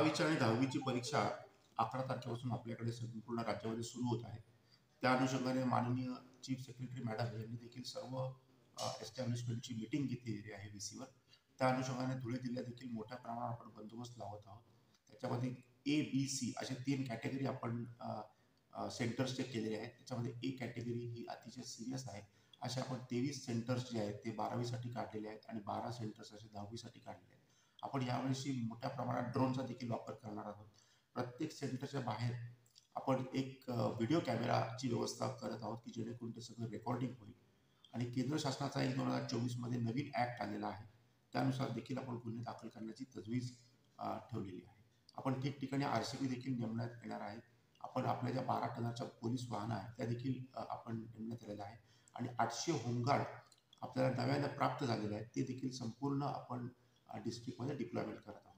12वी आणि 10वी परीक्षा 11 तारखेपासून आपल्याकडे संपूर्ण राज्यामध्ये सुरू होत आहे. त्या अनुषंगाने माननीय चीफ सेक्रेटरी मॅडम यांनी देखील सर्व एस्टॅब्लिशमेंटची मीटिंग घेतलेली आहे VCवर. त्या अनुषंगाने धुळे जिल्ह्यात देखील मोठ्या प्रमाणावर आपण बंदोबस्त लावत आहोत. त्याच्यामध्ये A, B, C असे 3 कॅटेगरी आपण सेंटर्स चेक केलेले आहेत. त्याच्यामध्ये A कॅटेगरी ही अतिशय सिरियस आहे. असे आपण 23 सेंटर्स जे आहेत ते 12वीसाठी काढलेले आहेत आणि 12 सेंटर्स असे 10वीसाठी काढलेले आहेत. आपण यावेळी मोठ्या प्रमाणात ड्रोनचा देखील वापर करणार आहोत. प्रत्येक सेंटरच्या बाहेर आपण एक व्हिडिओ कॅमेराची व्यवस्था करत आहोत की जेणेकरून ते सगळं रेकॉर्डिंग होईल. आणि केंद्र शासनाचा 2024 मध्ये नवीन ऍक्ट आलेला आहे. त्यानुसार देखील आपण गुन्हे दाखल करण्याची तजवीज ठेवलेली आहे. आपण ठिकठिकाणी RCP देखील नेमण्यात येणार आहे. आपण आपल्या ज्या 12 टनाच्या पोलीस वाहनं आहेत त्या देखील आपण नेमण्यात आलेल्या आहे आणि 800 होमगार्ड आपल्याला नव्यानं प्राप्त झालेले आहेत ते देखील संपूर्ण आपण डिस्ट्रिक्टमध्ये डिप्लॉयमेंट करत आहोत.